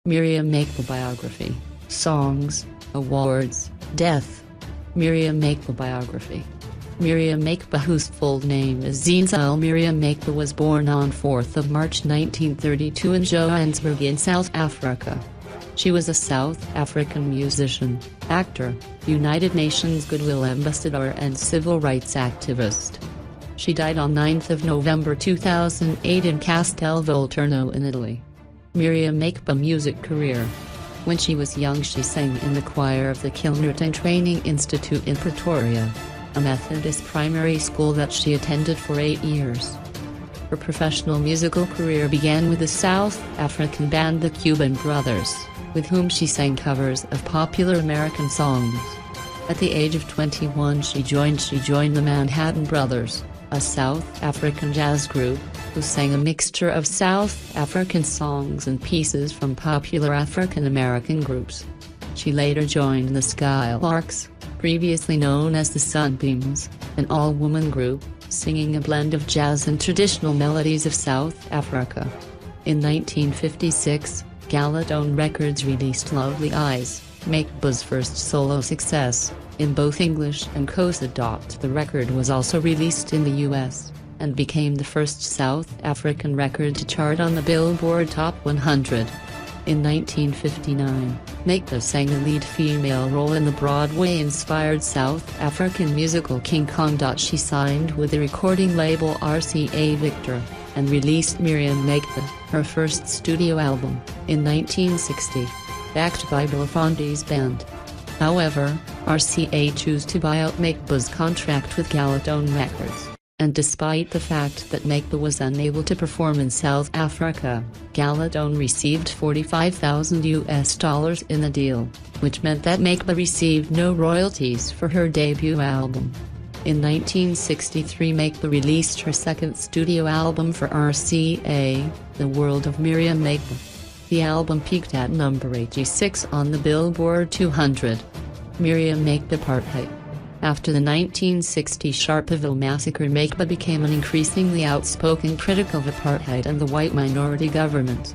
Miriam Makeba Biography, Songs, Awards, Death. Miriam Makeba Biography. Miriam Makeba, whose full name is Zenzile Miriam Makeba, was born on 4th of March 1932 in Johannsburg in South Africa. She was a South African musician, actor, United Nations Goodwill ambassador and civil rights activist. She died on 9th of November 2008 in Castel Volturno in Italy. Miriam Makeba music career. When she was young, she sang in the choir of the Kindergarten Training Institute in Pretoria, a Methodist primary school that she attended for 8 years. Her professional musical career began with the South African band the Cuban Brothers, with whom she sang covers of popular American songs. At the age of 21 she joined the Manhattan Brothers, a South African jazz group, who sang a mixture of South African songs and pieces from popular African American groups. She later joined the Skylarks, previously known as the Sunbeams, an all-woman group, singing a blend of jazz and traditional melodies of South Africa. In 1956, Galadone Records released Lovely Eyes, Makeba's first solo success, in both English and Xhosa. The record was also released in the US, and became the first South African record to chart on the Billboard Top 100. In 1959, Makeba sang the lead female role in the Broadway-inspired South African musical King Kong. She signed with the recording label RCA Victor, and released Miriam Makeba, her first studio album, in 1960, backed by Belafonte's band. However, RCA chose to buy out Makeba's contract with Galadone Records. And despite the fact that Makeba was unable to perform in South Africa, Galadone received $45,000 in the deal, which meant that Makeba received no royalties for her debut album. In 1963, Makeba released her second studio album for RCA, The World of Miriam Makeba. The album peaked at number 86 on the Billboard 200. Miriam Makeba Apartheid. After the 1960 Sharpeville massacre, Makeba became an increasingly outspoken critic of apartheid and the white minority government.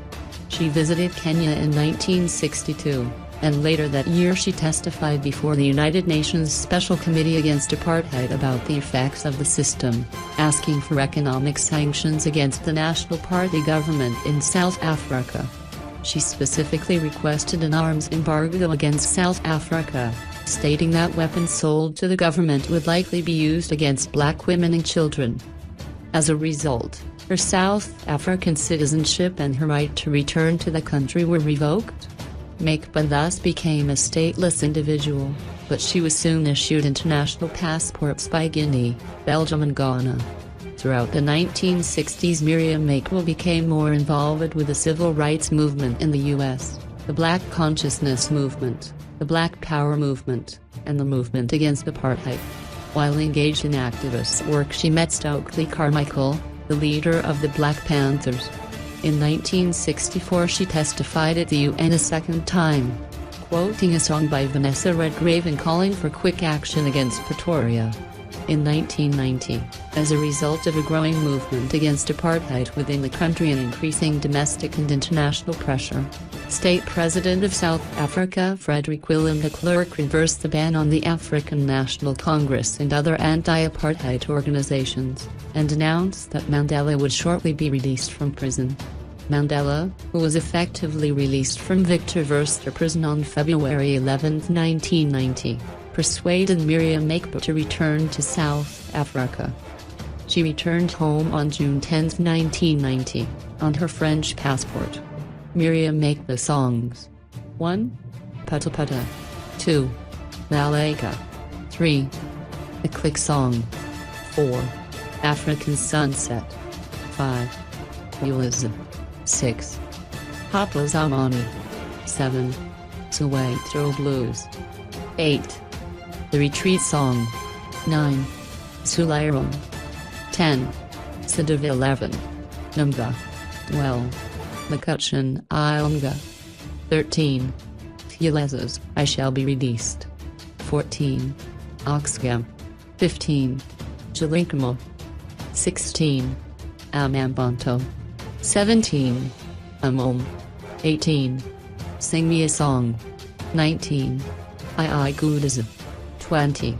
She visited Kenya in 1962, and later that year she testified before the United Nations Special Committee Against Apartheid about the effects of the system, asking for economic sanctions against the National Party government in South Africa. She specifically requested an arms embargo against South Africa, stating that weapons sold to the government would likely be used against black women and children. As a result, her South African citizenship and her right to return to the country were revoked. Makeba thus became a stateless individual, but she was soon issued international passports by Guinea, Belgium and Ghana. Throughout the 1960s, Miriam Makeba became more involved with the civil rights movement in the U.S., the Black Consciousness Movement, the Black Power movement, and the movement against apartheid. While engaged in activist work, she met Stokely Carmichael, the leader of the Black Panthers. In 1964 she testified at the UN a second time, quoting a song by Vanessa Redgrave and calling for quick action against Pretoria. In 1990, as a result of a growing movement against apartheid within the country and increasing domestic and international pressure, State President of South Africa Frederick Willem de Klerk reversed the ban on the African National Congress and other anti-apartheid organizations, and announced that Mandela would shortly be released from prison. Mandela, who was effectively released from Victor Verster prison on February 11, 1990, persuaded Miriam Makeba to return to South Africa. She returned home on June 10, 1990, on her French passport. Miriam Makeba songs. 1. Pata Pata. 2. Malaika. 3. The Click Song. 4. African Sunset. 5. Ulysses. 6. Papa Zamani. 7. Soweto Blues. 8. The Retreat Song. 9. Sulairam. 10. Sidiv 11. Numga. 12. McCutcheon Ilunga. 13. Ulysses, I Shall Be Released. 14. Oxgam. 15. Jalinkamo. 16. Amambanto. 17. Amom. 18. Sing Me a Song. 19. I Goodism. 20.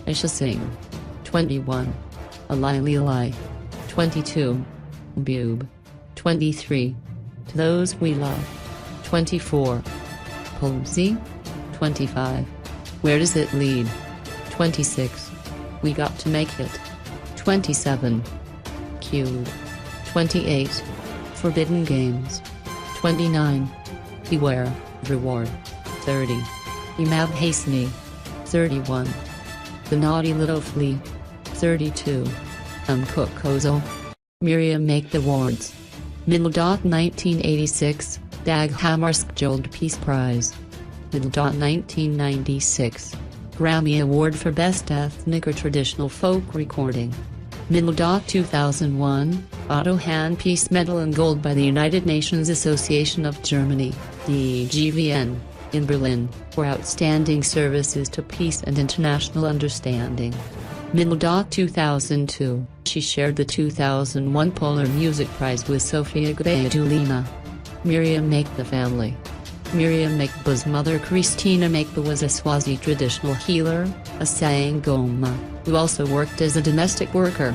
I Shall Sing. 21. Alili. 22. Boob. 23. To Those We Love. 24. Polsy. 25. Where Does It Lead? 26. We Got to Make It. 27. Cued. 28. Forbidden Games. 29. Beware, Reward. 30. Imab Hasni. 31. The Naughty Little Flea. 32. Kozo. Miriam Makeba Awards. Middle. 1986, Dag Hammarskjöld Peace Prize. Middle. 1996, Grammy Award for Best Ethnic or Traditional Folk Recording. Middle. 2001, Otto Hahn Peace Medal in Gold by the United Nations Association of Germany, DGVN, in Berlin, for outstanding services to peace and international understanding. Middle. 2002, she shared the 2001 Polar Music Prize with Sofia Gbayadulina. Miriam Makeba family. Miriam Makeba's mother Christina Makeba was a Swazi traditional healer, a Sangoma, who also worked as a domestic worker.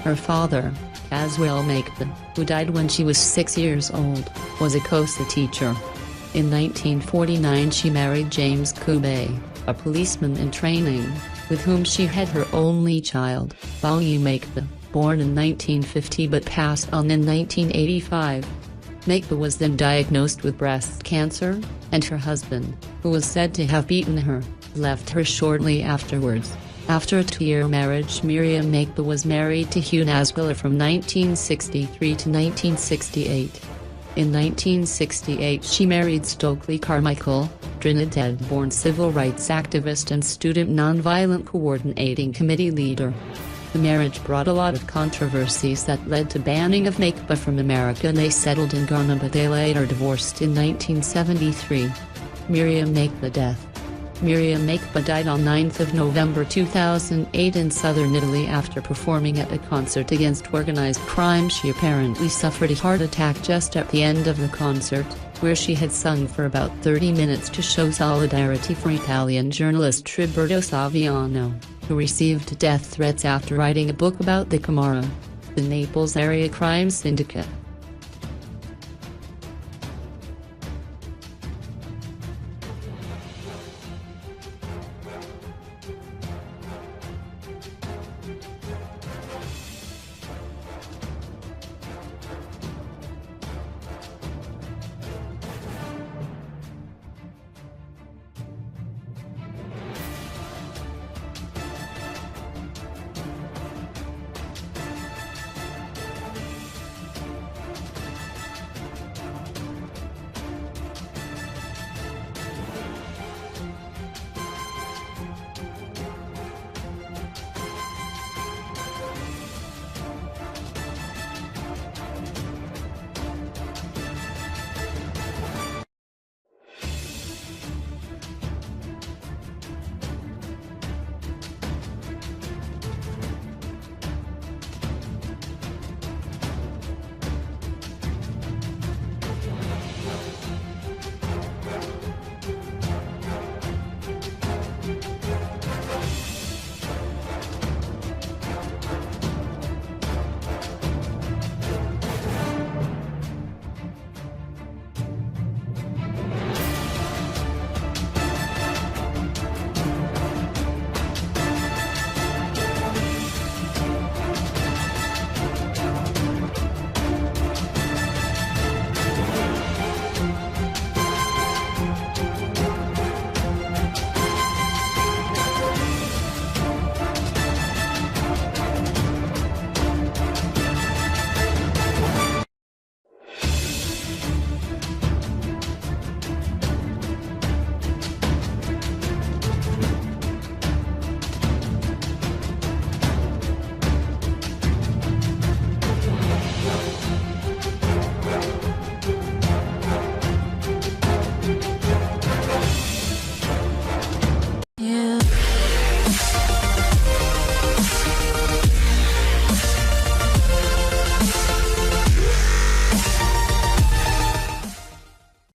Her father, Castel Makeba, who died when she was 6 years old, was a Xhosa teacher. In 1949 she married James Kube, a policeman in training, with whom she had her only child, Bangi Makeba, born in 1950 but passed on in 1985. Makeba was then diagnosed with breast cancer, and her husband, who was said to have beaten her, left her shortly afterwards. After a 2-year marriage, Miriam Makeba was married to Hugh Naswiller from 1963 to 1968. In 1968 she married Stokely Carmichael, Trinidad-born civil rights activist and Student Nonviolent Coordinating Committee leader. The marriage brought a lot of controversies that led to banning of Makeba from America, and they settled in Ghana, but they later divorced in 1973. Miriam Makeba death. Miriam Makeba died on 9 November 2008 in southern Italy after performing at a concert against organized crime. She apparently suffered a heart attack just at the end of the concert, where she had sung for about 30 minutes to show solidarity for Italian journalist Roberto Saviano, who received death threats after writing a book about the Camorra, the Naples area crime syndicate.